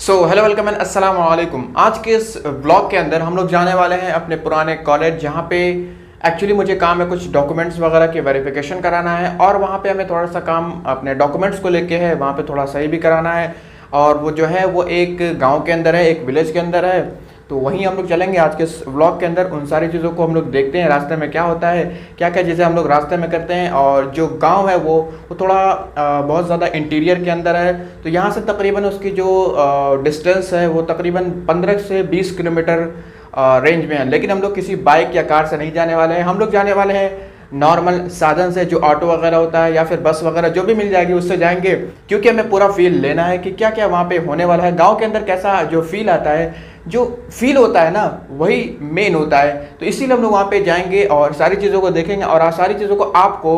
Hello welcome and अस्सलाम वालेकुम। आज के इस ब्लॉग के अंदर हम लोग जाने वाले हैं अपने पुराने कॉलेज, जहाँ पे एक्चुअली मुझे काम है कुछ डॉक्यूमेंट्स वगैरह की वेरिफिकेशन कराना है और वहाँ पे हमें थोड़ा सा काम अपने डॉक्यूमेंट्स को लेके है, वहाँ पे थोड़ा सही भी कराना है। और वो जो है वो एक गाँव के अंदर है, एक विलेज के अंदर है, तो वहीं हम लोग चलेंगे आज के इस व्लॉग के अंदर। उन सारी चीज़ों को हम लोग देखते हैं रास्ते में क्या होता है, क्या क्या चीज़ें हम लोग रास्ते में करते हैं। और जो गांव है वो थोड़ा बहुत ज़्यादा इंटीरियर के अंदर है, तो यहाँ से तकरीबन उसकी जो डिस्टेंस है वो तकरीबन 15 से 20 किलोमीटर रेंज में है। लेकिन हम लोग किसी बाइक या कार से नहीं जाने वाले हैं, हम लोग जाने वाले हैं नॉर्मल साधन से, जो ऑटो वगैरह होता है या फिर बस वगैरह जो भी मिल जाएगी उससे जाएंगे, क्योंकि हमें पूरा फील लेना है कि क्या क्या वहाँ पे होने वाला है। गांव के अंदर कैसा जो फील आता है, जो फील होता है ना, वही मेन होता है। तो इसीलिए हम लोग वहाँ पे जाएंगे और सारी चीज़ों को देखेंगे और सारी चीज़ों को आपको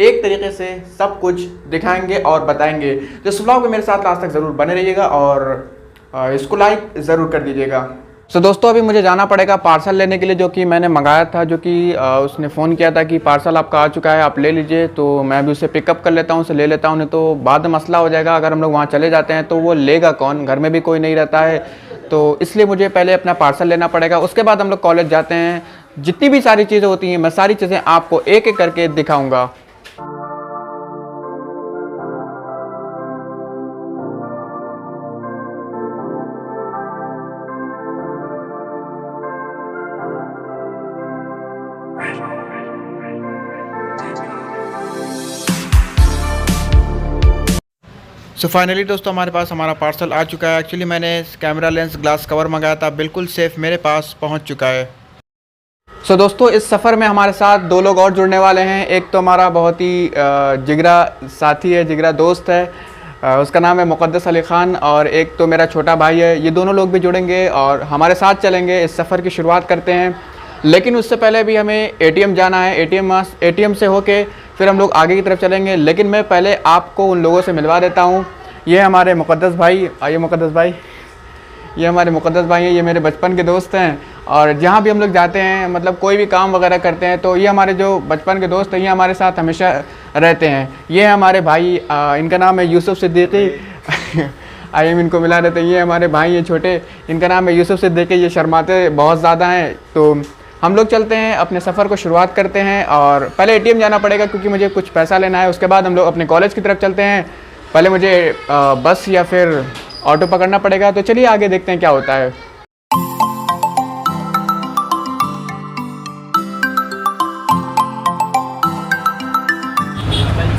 एक तरीके से सब कुछ दिखाएंगे और बताएंगे। तो इस व्लॉग में मेरे साथ लास्ट तक ज़रूर बने रहिएगा और इसको लाइक ज़रूर कर दीजिएगा। दोस्तों अभी मुझे जाना पड़ेगा पार्सल लेने के लिए, जो कि मैंने मंगाया था, जो कि उसने फ़ोन किया था कि पार्सल आपका आ चुका है, आप ले लीजिए। तो मैं अभी उसे पिकअप कर लेता हूँ, उसे ले लेता हूँ, नहीं तो बाद में मसला हो जाएगा। अगर हम लोग वहाँ चले जाते हैं तो वो लेगा कौन, घर में भी कोई नहीं रहता है, तो इसलिए मुझे पहले अपना पार्सल लेना पड़ेगा। उसके बाद हम लोग कॉलेज जाते हैं। जितनी भी सारी चीज़ें होती हैं मैं सारी चीज़ें आपको एक एक करके दिखाऊँगा। फाइनली दोस्तों हमारे पास हमारा पार्सल आ चुका है। एक्चुअली मैंने कैमरा लेंस ग्लास कवर मंगाया था, बिल्कुल सेफ़ मेरे पास पहुंच चुका है। दोस्तों इस सफ़र में हमारे साथ दो लोग और जुड़ने वाले हैं। एक तो हमारा बहुत ही जिगरा साथी है, जिगरा दोस्त है, उसका नाम है मुक़द्दस अली ख़ान, और एक तो मेरा छोटा भाई है। ये दोनों लोग भी जुड़ेंगे और हमारे साथ चलेंगे। इस सफ़र की शुरुआत करते हैं, लेकिन उससे पहले भी हमें एटीएम जाना है। एटीएम से होके फिर हम लोग आगे की तरफ चलेंगे, लेकिन मैं पहले आपको उन लोगों से मिलवा देता हूँ। ये हमारे मुक़द्दस भाई, आइए मुक़द्दस भाई, ये हमारे मुक़द्दस भाई हैं, ये मेरे बचपन के दोस्त हैं। और जहाँ भी हम लोग जाते हैं, मतलब कोई भी काम वगैरह करते हैं, तो ये हमारे जो बचपन के दोस्त हैं ये हमारे साथ हमेशा रहते हैं। ये हमारे भाई, इनका नाम है यूसुफ सिद्दीकी। आइए हम इनको मिला देते हैं। ये हमारे भाई हैं छोटे, इनका नाम है यूसुफ सिद्दीकी। ये शर्माते बहुत ज़्यादा हैं। तो हम लोग चलते हैं, अपने सफ़र को शुरुआत करते हैं। और पहले एटीएम जाना पड़ेगा क्योंकि मुझे कुछ पैसा लेना है। उसके बाद हम लोग अपने कॉलेज की तरफ चलते हैं। पहले मुझे बस या फिर ऑटो पकड़ना पड़ेगा, तो चलिए आगे देखते हैं क्या होता है।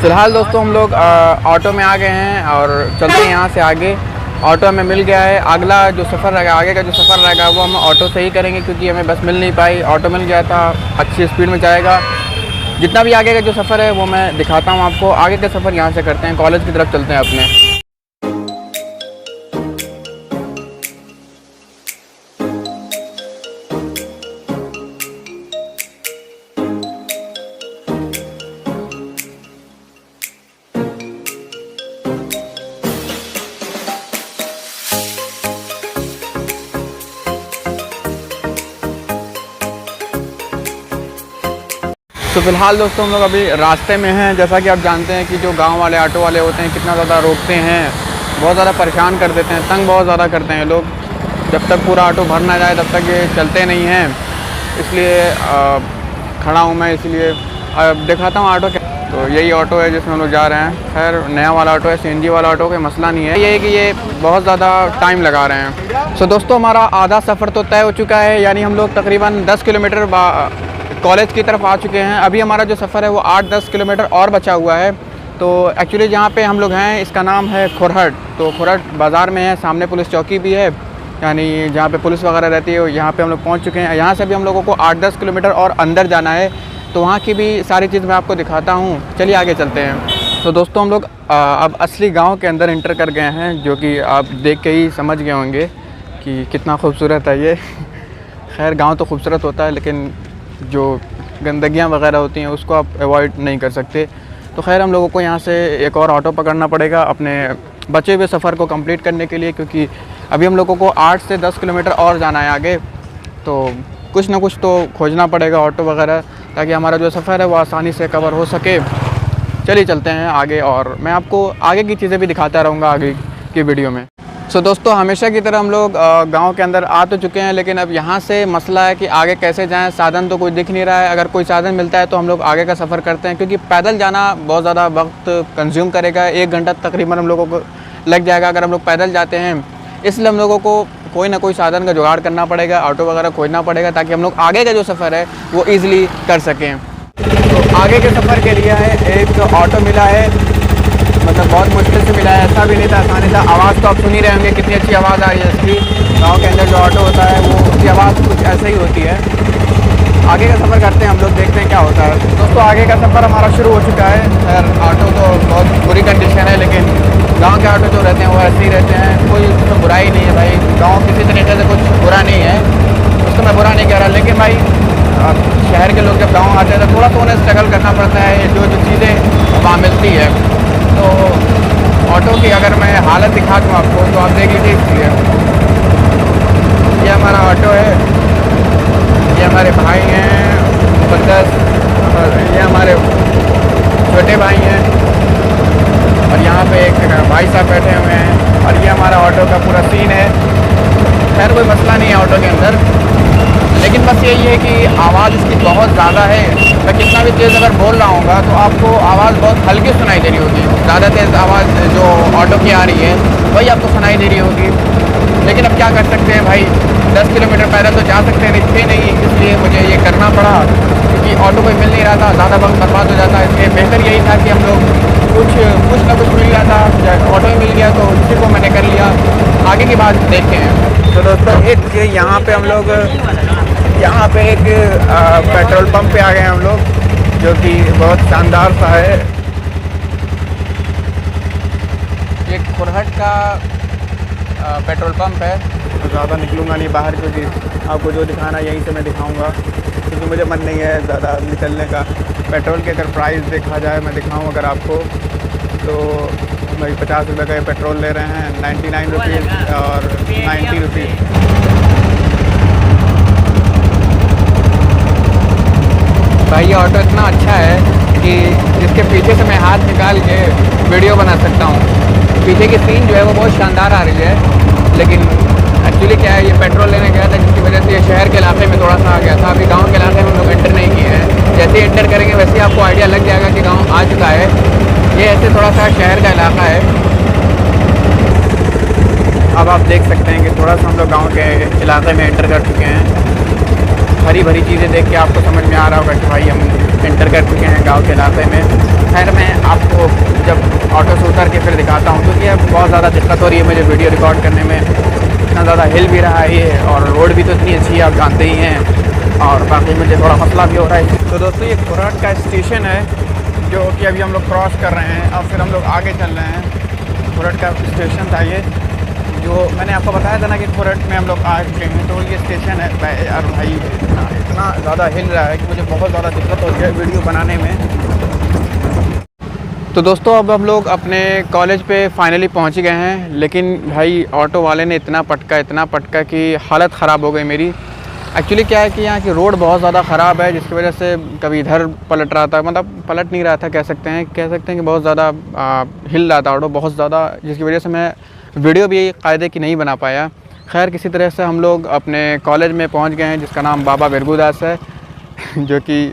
फ़िलहाल दोस्तों हम लोग ऑटो में आ गए हैं और चलते हैं यहाँ से आगे। ऑटो हमें मिल गया है। अगला जो सफ़र रहेगा, आगे का जो सफ़र रहेगा वो हम ऑटो से ही करेंगे, क्योंकि हमें बस मिल नहीं पाई। ऑटो मिल गया था, अच्छी स्पीड में जाएगा। जितना भी आगे का जो सफ़र है वो मैं दिखाता हूँ आपको। आगे का सफ़र यहाँ से करते हैं, कॉलेज की तरफ चलते हैं अपने। तो फ़िलहाल दोस्तों हम लोग अभी रास्ते में हैं। जैसा कि आप जानते हैं कि जो गांव वाले ऑटो वाले होते हैं कितना ज़्यादा रोकते हैं, बहुत ज़्यादा परेशान कर देते हैं, तंग बहुत ज़्यादा करते हैं लोग। जब तक पूरा ऑटो भर ना जाए तब तक ये चलते नहीं हैं, इसलिए खड़ा हूँ मैं। इसलिए दिखाता हूँ ऑटो। तो यही ऑटो है जिसमें हम लोग जा रहे हैं। खैर नया वाला ऑटो है, सीएनजी वाला ऑटो, कोई मसला नहीं है। ये है कि ये बहुत ज़्यादा टाइम लगा रहे हैं। दोस्तों हमारा आधा सफ़र तो तय हो चुका है, यानी हम लोग तकरीबन 10 किलोमीटर कॉलेज की तरफ आ चुके हैं। अभी हमारा जो सफ़र है वो 8-10 किलोमीटर और बचा हुआ है। तो एक्चुअली जहाँ पे हम लोग हैं इसका नाम है खुरहट। तो खुरहट बाज़ार में है, सामने पुलिस चौकी भी है, यानी जहाँ पे पुलिस वगैरह रहती है, यहाँ पे हम लोग पहुँच चुके हैं। यहाँ से भी हम लोगों को 8-10 किलोमीटर और अंदर जाना है, तो वहाँ की भी सारी चीज़ मैं आपको दिखाता हूँ। चलिए आगे चलते हैं। तो दोस्तों हम लोग अब असली गाँव के अंदर इंटर कर गए हैं, जो कि आप देख के ही समझ गए होंगे कि कितना खूबसूरत है ये। खैर गाँव तो खूबसूरत होता है, लेकिन जो गंदगियाँ वगैरह होती हैं उसको आप अवॉइड नहीं कर सकते। तो खैर हम लोगों को यहाँ से एक और ऑटो पकड़ना पड़ेगा अपने बचे हुए सफ़र को कंप्लीट करने के लिए, क्योंकि अभी हम लोगों को 8 से 10 किलोमीटर और जाना है आगे। तो कुछ ना कुछ तो खोजना पड़ेगा ऑटो वगैरह, ताकि हमारा जो सफ़र है वो आसानी से कवर हो सके। चलिए चलते हैं आगे और मैं आपको आगे की चीज़ें भी दिखाता रहूँगा आगे की वीडियो में। दोस्तों हमेशा की तरह हम लोग गांव के अंदर आ तो चुके हैं, लेकिन अब यहाँ से मसला है कि आगे कैसे जाएं। साधन तो कोई दिख नहीं रहा है। अगर कोई साधन मिलता है तो हम लोग आगे का सफ़र करते हैं, क्योंकि पैदल जाना बहुत ज़्यादा वक्त कंज्यूम करेगा। 1 घंटा तकरीबन हम लोगों को लग जाएगा अगर हम लोग पैदल जाते हैं। इसलिए हम लोगों को कोई ना कोई साधन का जुगाड़ करना पड़ेगा, ऑटो वगैरह खोजना पड़ेगा, ताकि हम लोग आगे का जो सफ़र है वो ईज़िली कर सकें। तो आगे के सफ़र के लिए है एक ऑटो मिला है, मतलब बहुत मुश्किल से मिला है, ऐसा भी नहीं था, आसानी था। आवाज़ तो आप सुन ही रहे होंगे, कितनी अच्छी आवाज़ आ रही है इसकी। गाँव के अंदर जो ऑटो होता है वो उसकी आवाज़ कुछ ऐसे ही होती है। आगे का सफ़र करते हैं हम लोग, देखते हैं क्या होता है। दोस्तों आगे का सफ़र हमारा शुरू हो चुका है। खैर ऑटो तो बहुत बुरी कंडीशन है, लेकिन गाँव के ऑटो जो रहते हैं वो ऐसे ही रहते हैं, कोई उसमें बुराई नहीं है भाई। गाँव किसी तरीके से कुछ बुरा नहीं है, उसको मैं बुरा नहीं कह रहा। लेकिन भाई शहर के लोग जब गाँव आते हैं तो थोड़ा सा उन्हें स्ट्रगल करना पड़ता है, जो चीज़ें वहाँ मिलती है। तो ऑटो की अगर मैं हालत दिखा दूँ आपको तो आप देख लीजिए इसलिए। ये हमारा ऑटो है, ये हमारे भाई हैं मुक़द्दस, और ये हमारे छोटे भाई हैं, और यहाँ पे एक भाई साहब बैठे हुए हैं, और ये हमारा ऑटो का पूरा सीन है। खैर कोई मसला नहीं है ऑटो के अंदर, लेकिन बस यही है कि आवाज़ इसकी बहुत ज़्यादा है। मैं कितना भी तेज़ अगर बोल रहा हूँगा तो आपको आवाज़ बहुत हल्की सुनाई दे रही होगी। ज़्यादा तेज़ आवाज़ जो ऑटो की आ रही है वही आपको सुनाई दे रही होगी। लेकिन अब क्या कर सकते हैं भाई, 10 किलोमीटर पैदल तो जा सकते हैं, थे नहीं, इसलिए मुझे ये करना पड़ा, क्योंकि ऑटो कोई मिल नहीं रहा था, ज़्यादा वक्त बर्बाद हो जाता। इसलिए बेहतर यही था कि हम लोग कुछ ना कुछ मिल रहा था, ऑटो ही मिल गया तो उसी को मैंने कर लिया। आगे की बात देखते हैं। तो दोस्तों एक यहाँ पे हम लोग एक पेट्रोल पंप पे आ गए हम लोग, जो कि बहुत शानदार सा है। ये खुरहट का पेट्रोल पंप है। तो ज़्यादा निकलूँगा नहीं बाहर, क्योंकि आपको जो दिखाना यहीं से मैं दिखाऊंगा, क्योंकि मुझे मन नहीं है ज़्यादा निकलने का। पेट्रोल के अगर प्राइस देखा जाए, मैं दिखाऊँ अगर आपको, तो भाई 50 रुपये का ये पेट्रोल ले रहे हैं, 99 रुपीज़ और 90 रुपीज़। भाई ये ऑटो इतना अच्छा है कि इसके पीछे से मैं हाथ निकाल के वीडियो बना सकता हूँ। पीछे की सीन जो है वो बहुत शानदार आ रही है। लेकिन एक्चुअली क्या है, ये पेट्रोल लेने गया था, जिसकी वजह से ये शहर के इलाके में थोड़ा सा आ गया था। अभी गांव के इलाके में हम लोग एंटर नहीं किए हैं। जैसे ही एंटर करेंगे वैसे ही आपको आइडिया लग जाएगा कि गाँव आ चुका है। ये ऐसे थोड़ा सा शहर का इलाका है। अब आप देख सकते हैं कि थोड़ा सा हम लोग गाँव के इलाके में एंटर कर चुके हैं। हरी भरी चीज़ें देख के आपको समझ में आ रहा होगा कि भाई हम एंटर कर चुके हैं गांव के इलाके में। खैर मैं आपको जब ऑटो से उतर के फिर दिखाता हूं, क्योंकि अब बहुत ज़्यादा दिक्कत हो रही है मुझे वीडियो रिकॉर्ड करने में। इतना ज़्यादा हिल भी रहा है ये, और रोड भी तो इतनी अच्छी है, आप जानते ही हैं, और बाकी मुझे थोड़ा मसला भी हो रहा है। तो दोस्तों ये खुरहट का स्टेशन है, जो कि अभी हम लोग क्रॉस कर रहे हैं। अब फिर हम लोग आगे चल रहे हैं। खुरहट का स्टेशन था ये, जो मैंने आपको बताया था ना कि खुरहट में हम लोग आ चुके हैं। तो ये स्टेशन है यार भाई, इतना ज़्यादा हिल रहा है कि मुझे बहुत ज़्यादा दिक्कत हो रही है वीडियो बनाने में। तो दोस्तों अब हम लोग अपने कॉलेज पे फाइनली पहुंच गए हैं, लेकिन भाई ऑटो वाले ने इतना पटका कि हालत ख़राब हो गई मेरी। एक्चुअली क्या है कि यहाँ की रोड बहुत ज़्यादा ख़राब है, जिसकी वजह से कभी इधर पलट रहा था, मतलब पलट नहीं रहा था, कह सकते हैं कि बहुत ज़्यादा हिल रहा था ऑटो बहुत ज़्यादा, जिसकी वजह से मैं वीडियो भी कायदे की नहीं बना पाया। खैर किसी तरह से हम लोग अपने कॉलेज में पहुंच गए हैं, जिसका नाम बाबा बिरगुदास है। जो कि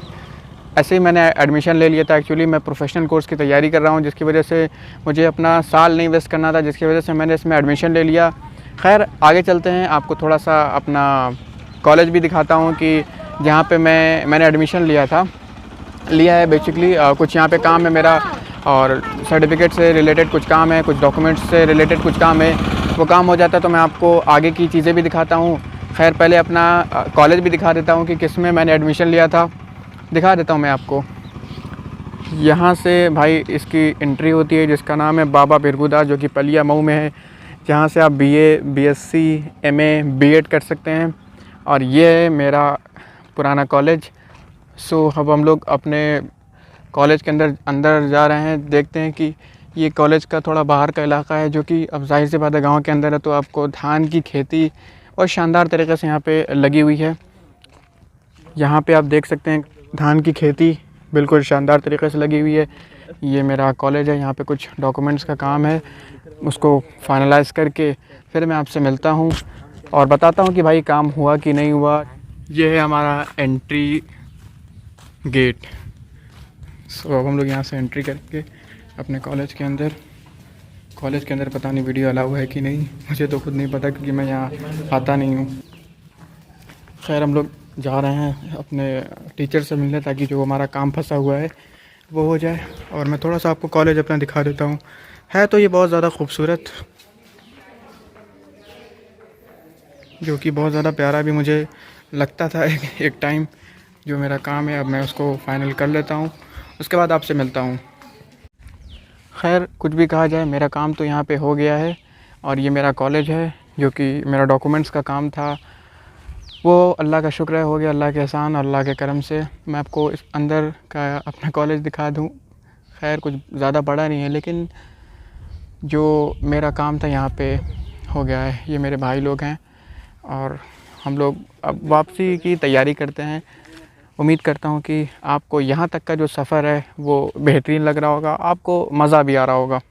ऐसे ही मैंने एडमिशन ले लिया था। एक्चुअली मैं प्रोफेशनल कोर्स की तैयारी कर रहा हूं, जिसकी वजह से मुझे अपना साल नहीं वेस्ट करना था, जिसकी वजह से मैंने इसमें एडमिशन ले लिया। खैर आगे चलते हैं, आपको थोड़ा सा अपना कॉलेज भी दिखाता हूँ कि जहाँ पे मैंने एडमिशन लिया है। बेसिकली कुछ यहाँ पे काम है मेरा, और सर्टिफिकेट से रिलेटेड कुछ काम है, कुछ डॉक्यूमेंट्स से रिलेटेड कुछ काम है। वो काम हो जाता है तो मैं आपको आगे की चीज़ें भी दिखाता हूँ। खैर पहले अपना कॉलेज भी दिखा देता हूँ कि किस में मैंने एडमिशन लिया था। दिखा देता हूँ मैं आपको। यहाँ से भाई इसकी एंट्री होती है, जिसका नाम है बाबा बिरगुदास, जो कि पलिया मऊ में है, जहाँ से आप BA, BSc, MA, B.Ed कर सकते हैं। और ये है मेरा पुराना कॉलेज। सो अब हम लोग अपने कॉलेज के अंदर जा रहे हैं। देखते हैं कि ये कॉलेज का थोड़ा बाहर का इलाका है, जो कि अब जाहिर सी बात है गाँव के अंदर है, तो आपको धान की खेती और शानदार तरीके से यहाँ पे लगी हुई है। यहाँ पे आप देख सकते हैं धान की खेती बिल्कुल शानदार तरीके से लगी हुई है। ये मेरा कॉलेज है, यहाँ पे कुछ डॉक्यूमेंट्स का काम है। उसको फाइनलाइज़ करके फिर मैं आपसे मिलता हूँ और बताता हूँ कि भाई काम हुआ कि नहीं हुआ। ये है हमारा एंट्री गेट। सो अब हम लोग यहाँ से एंट्री करके अपने कॉलेज के अंदर पता नहीं वीडियो अलाउ है कि नहीं, मुझे तो खुद नहीं पता क्योंकि मैं यहाँ आता नहीं हूँ। खैर हम लोग जा रहे हैं अपने टीचर से मिलने ताकि जो हमारा काम फंसा हुआ है वो हो जाए। और मैं थोड़ा सा आपको कॉलेज अपना दिखा देता हूँ। है तो ये बहुत ज़्यादा खूबसूरत, जो कि बहुत ज़्यादा प्यारा भी मुझे लगता था एक टाइम। जो मेरा काम है अब मैं उसको फ़ाइनल कर लेता हूँ, उसके बाद आपसे मिलता हूँ। खैर कुछ भी कहा जाए, मेरा काम तो यहाँ पे हो गया है और ये मेरा कॉलेज है जो कि मेरा डॉक्यूमेंट्स का काम था वो अल्लाह का शुक्र है हो गया, अल्लाह के एहसान, अल्लाह के करम से। मैं आपको इस अंदर का अपना कॉलेज दिखा दूँ। खैर कुछ ज़्यादा बड़ा नहीं है लेकिन जो मेरा काम था यहाँ पे हो गया है। ये मेरे भाई लोग हैं और हम लोग अब वापसी की तैयारी करते हैं। उम्मीद करता हूँ कि आपको यहाँ तक का जो सफ़र है वो बेहतरीन लग रहा होगा, आपको मज़ा भी आ रहा होगा।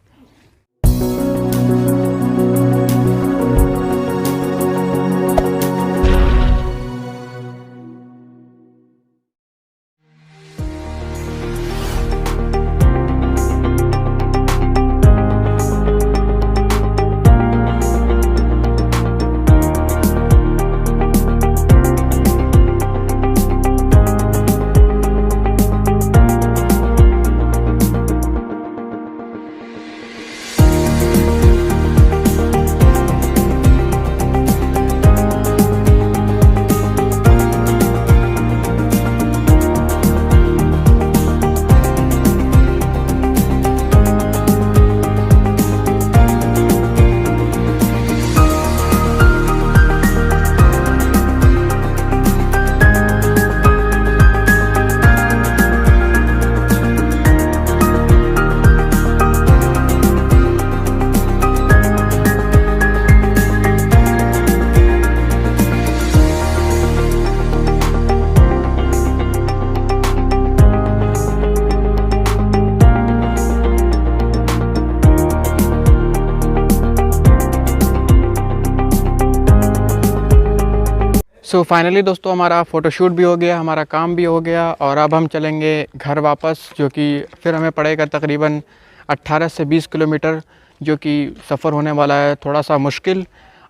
सो फाइनली दोस्तों हमारा फ़ोटोशूट भी हो गया, हमारा काम भी हो गया और अब हम चलेंगे घर वापस, जो कि फिर हमें पड़ेगा तकरीबन 18 से 20 किलोमीटर, जो कि सफ़र होने वाला है थोड़ा सा मुश्किल।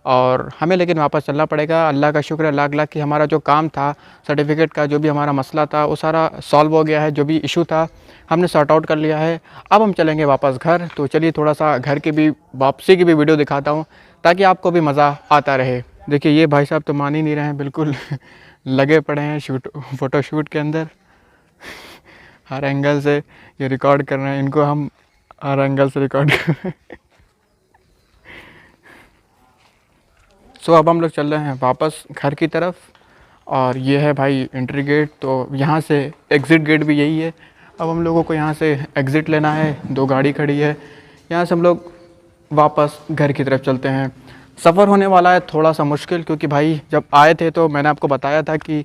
और हमें लेकिन वापस चलना पड़ेगा। अल्लाह का शुक्र है लाख लाख कि हमारा जो काम था सर्टिफ़िकेट का, जो भी हमारा मसला था वो सारा सॉल्व हो गया है। जो भी इशू था हमने सॉर्ट आउट कर लिया है। अब हम चलेंगे वापस घर। तो चलिए थोड़ा सा घर की भी वापसी की भी वीडियो दिखाता हूँ ताकि आपको भी मज़ा आता रहे। देखिए ये भाई साहब तो मान ही नहीं रहे हैं, बिल्कुल लगे पड़े हैं फ़ोटोशूट के अंदर। हर एंगल से ये रिकॉर्ड कर रहे हैं, इनको हम हर एंगल से रिकॉर्ड कर रहे हैं। सो अब हम लोग चल रहे हैं वापस घर की तरफ और ये है भाई एंट्री गेट। तो यहाँ से एग्ज़िट गेट भी यही है। अब हम लोगों को यहाँ से एग्ज़िट लेना है, 2 गाड़ी खड़ी है। यहाँ से हम लोग वापस घर की तरफ चलते हैं। सफ़र होने वाला है थोड़ा सा मुश्किल, क्योंकि भाई जब आए थे तो मैंने आपको बताया था कि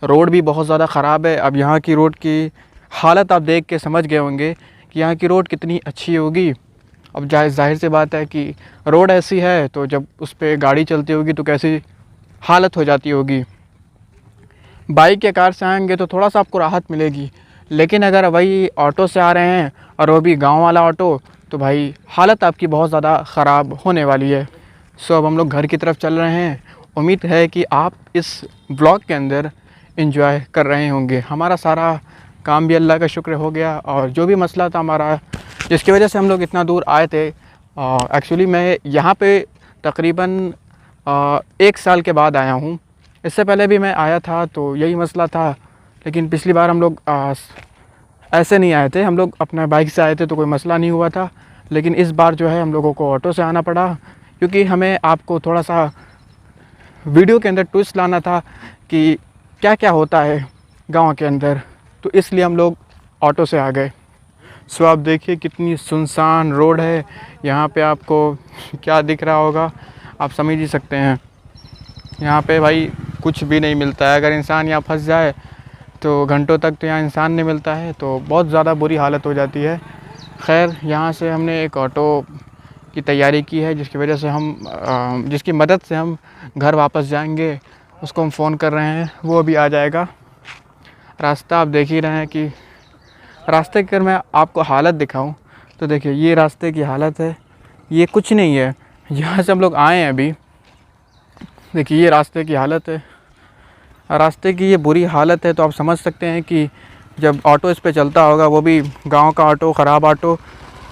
रोड भी बहुत ज़्यादा ख़राब है। अब यहाँ की रोड की हालत आप देख के समझ गए होंगे कि यहाँ की रोड कितनी अच्छी होगी। अब जाहिर सी बात है कि रोड ऐसी है तो जब उस पर गाड़ी चलती होगी तो कैसी हालत हो जाती होगी। बाइक या कार से आएंगे तो थोड़ा सा आपको राहत मिलेगी, लेकिन अगर वही ऑटो से आ रहे हैं और वो भी गांव वाला ऑटो, तो भाई हालत आपकी बहुत ज़्यादा ख़राब होने वाली है। सो अब हम लोग घर की तरफ चल रहे हैं। उम्मीद है कि आप इस ब्लॉग के अंदर एंजॉय कर रहे होंगे। हमारा सारा काम भी अल्लाह का शुक्र हो गया और जो भी मसला था हमारा, जिसकी वजह से हम लोग इतना दूर आए थे। एक्चुअली मैं यहाँ पे तकरीबन 1 साल के बाद आया हूँ। इससे पहले भी मैं आया था तो यही मसला था, लेकिन पिछली बार हम लोग ऐसे नहीं आए थे, हम लोग अपना बाइक से आए थे तो कोई मसला नहीं हुआ था। लेकिन इस बार जो है हम लोगों को ऑटो से आना पड़ा, क्योंकि हमें आपको थोड़ा सा वीडियो के अंदर ट्विस्ट लाना था कि क्या क्या होता है गांव के अंदर, तो इसलिए हम लोग ऑटो से आ गए। सो आप देखिए कितनी सुनसान रोड है। यहाँ पे आपको क्या दिख रहा होगा आप समझ ही सकते हैं। यहाँ पे भाई कुछ भी नहीं मिलता है। अगर इंसान यहाँ फंस जाए तो घंटों तक तो यहाँ इंसान नहीं मिलता है, तो बहुत ज़्यादा बुरी हालत हो जाती है। खैर यहाँ से हमने एक ऑटो की तैयारी की है, जिसकी वजह से हम जिसकी मदद से हम घर वापस जाएंगे। उसको हम फ़ोन कर रहे हैं, वो अभी आ जाएगा। रास्ता आप देख ही रहे हैं कि रास्ते की अगर मैं आपको हालत दिखाऊं तो देखिए ये रास्ते की हालत है, ये कुछ नहीं है। यहाँ से हम लोग आए हैं अभी, देखिए ये रास्ते की हालत है। रास्ते की ये बुरी हालत है तो आप समझ सकते हैं कि जब ऑटो इस पे चलता होगा, वो भी गांव का ऑटो, ख़राब ऑटो,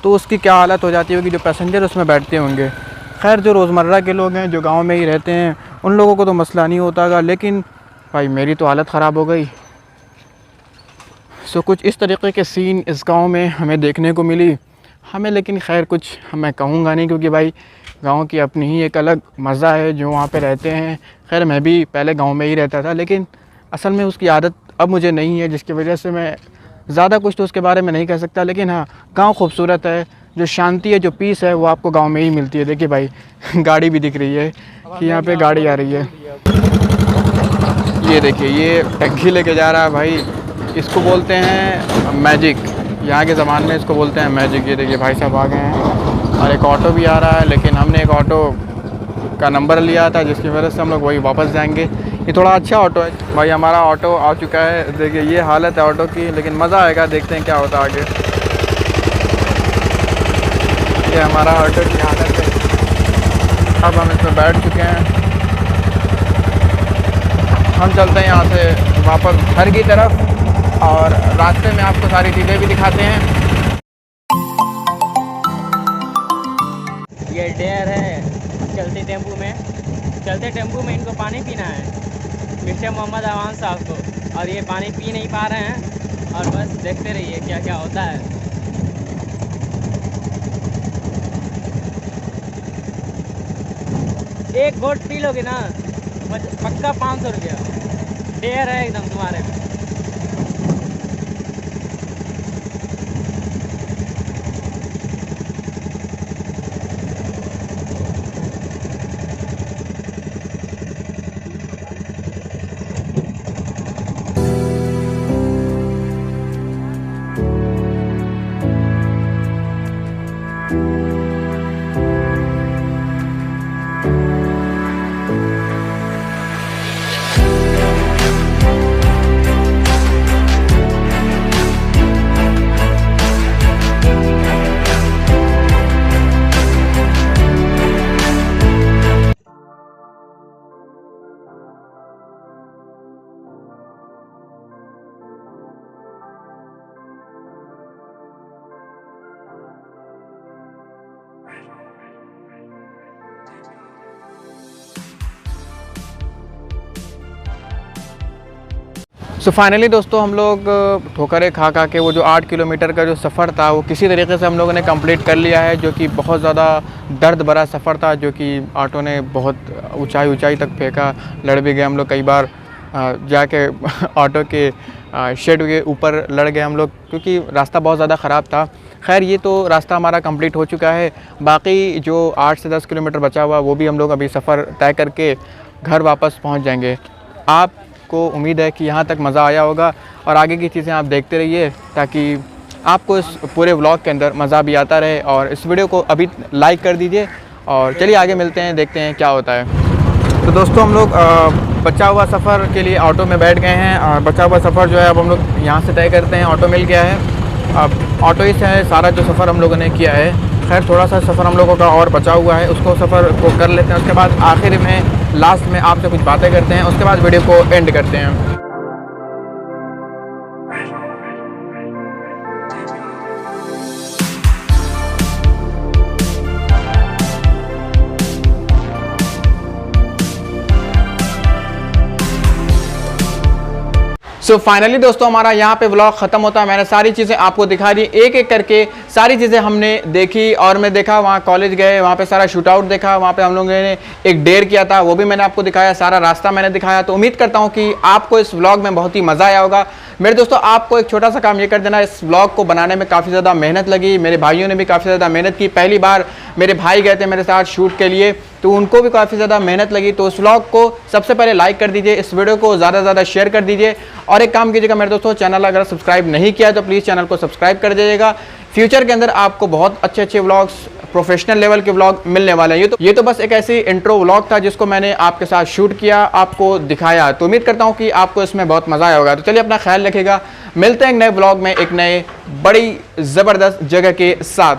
तो उसकी क्या हालत हो जाती होगी जो पैसेंजर उसमें बैठते होंगे। खैर जो रोज़मर्रा के लोग हैं, जो गांव में ही रहते हैं, उन लोगों को तो मसला नहीं होता होगा, लेकिन भाई मेरी तो हालत ख़राब हो गई। सो कुछ इस तरीके के सीन इस गांव में हमें देखने को मिली हमें। लेकिन खैर कुछ मैं कहूँगा नहीं, क्योंकि भाई गांव की अपनी ही एक अलग मज़ा है जो वहाँ पे रहते हैं। खैर मैं भी पहले गांव में ही रहता था, लेकिन असल में उसकी आदत अब मुझे नहीं है, जिसकी वजह से मैं ज़्यादा कुछ तो उसके बारे में नहीं कह सकता। लेकिन हाँ, गांव खूबसूरत है, जो शांति है, जो पीस है, वो आपको गांव में ही मिलती है। देखिए भाई गाड़ी भी दिख रही है कि यहाँ पे गाड़ी आ रही है। ये देखिए ये टैक्सी लेके जा रहा है भाई, इसको बोलते हैं मैजिक, यहाँ के ज़माने में इसको बोलते हैं मैजिक। ये देखिए भाई साहब आ गए हैं और एक ऑटो भी आ रहा है, लेकिन हमने एक ऑटो का नंबर लिया था, जिसकी वजह से हम लोग वही वापस जाएंगे। ये थोड़ा अच्छा ऑटो है भाई। हमारा ऑटो आ चुका है, देखिए ये हालत है ऑटो की, लेकिन मज़ा आएगा, देखते हैं क्या होता है आगे। ये हमारा ऑटो की हालत है। अब हम इस पर बैठ चुके हैं, हम चलते हैं यहाँ से वापस घर की तरफ और रास्ते में आपको सारी चीज़ें भी दिखाते हैं। ये डेयर है चलते टेम्पू में इनको पानी पीना है, मिस्टर मोहम्मद अवान साहब को, और ये पानी पी नहीं पा रहे हैं और बस देखते रहिए क्या क्या होता है। एक घोट पी लोगे ना पक्का 500 रुपया। डेयर है एकदम तुम्हारे में। सो फाइनली दोस्तों हम लोग ठोकरें खा खा के वो जो 8 किलोमीटर का जो सफ़र था वो किसी तरीके से हम लोगों ने कंप्लीट कर लिया है, जो कि बहुत ज़्यादा दर्द भरा सफ़र था, जो कि ऑटो ने बहुत ऊंचाई तक फेंका। लड़ भी गए हम लोग कई बार, जाके ऑटो के शेड के ऊपर लड़ गए हम लोग, क्योंकि रास्ता बहुत ज़्यादा ख़राब था। खैर ये तो रास्ता हमारा कंप्लीट हो चुका है, बाकी जो 8 से 10 किलोमीटर बचा हुआ वो भी हम लोग अभी सफ़र तय करके घर वापस पहुंच जाएंगे। आपको उम्मीद है कि यहाँ तक मज़ा आया होगा और आगे की चीज़ें आप देखते रहिए, ताकि आपको इस पूरे व्लॉग के अंदर मज़ा भी आता रहे। और इस वीडियो को अभी लाइक कर दीजिए और चलिए आगे मिलते हैं, देखते हैं क्या होता है। तो दोस्तों हम लोग बचा हुआ सफ़र के लिए ऑटो में बैठ गए हैं और बचा हुआ सफ़र जो है अब हम लोग यहाँ से तय करते हैं। ऑटो मिल गया है, अब ऑटो ही से है सारा जो सफ़र हम लोगों ने किया है। खैर थोड़ा सा सफ़र हम लोगों का और बचा हुआ है, उसको सफ़र को कर लेते हैं। उसके बाद आखिर में लास्ट में आपसे कुछ बातें करते हैं, उसके बाद वीडियो को एंड करते हैं। सो फाइनली दोस्तों हमारा यहाँ पे व्लॉग ख़त्म होता है। मैंने सारी चीज़ें आपको दिखा दी, एक एक करके सारी चीज़ें हमने देखी। और मैं देखा वहाँ कॉलेज गए, वहाँ पे सारा शूट आउट देखा, वहाँ पे हम लोगों ने एक डेयर किया था, वो भी मैंने आपको दिखाया, सारा रास्ता मैंने दिखाया। तो उम्मीद करता हूँ कि आपको इस व्लॉग में बहुत ही मज़ा आया होगा। मेरे दोस्तों आपको एक छोटा सा काम ये कर देना, इस व्लॉग को बनाने में काफ़ी ज़्यादा मेहनत लगी, मेरे भाइयों ने भी काफ़ी ज़्यादा मेहनत की। पहली बार मेरे भाई गए थे मेरे साथ शूट के लिए, तो उनको भी काफ़ी ज़्यादा मेहनत लगी। तो इस व्लॉग को सबसे पहले लाइक कर दीजिए, इस वीडियो को ज़्यादा से ज़्यादा शेयर कर दीजिए। और एक काम कीजिएगा मेरे दोस्तों, चैनल अगर सब्सक्राइब नहीं किया तो प्लीज़ चैनल को सब्सक्राइब कर दीजिएगा। फ्यूचर के अंदर आपको बहुत अच्छे व्लॉग्स प्रोफेशनल लेवल के व्लॉग मिलने वाले हैं। ये तो बस एक ऐसी इंट्रो व्लॉग था जिसको मैंने आपके साथ शूट किया, आपको दिखाया। तो उम्मीद करता हूँ कि आपको इसमें बहुत मज़ा आया होगा। तो चलिए अपना ख्याल रखिएगा, मिलते हैं एक नए व्लॉग में एक नए बड़ी ज़बरदस्त जगह के साथ।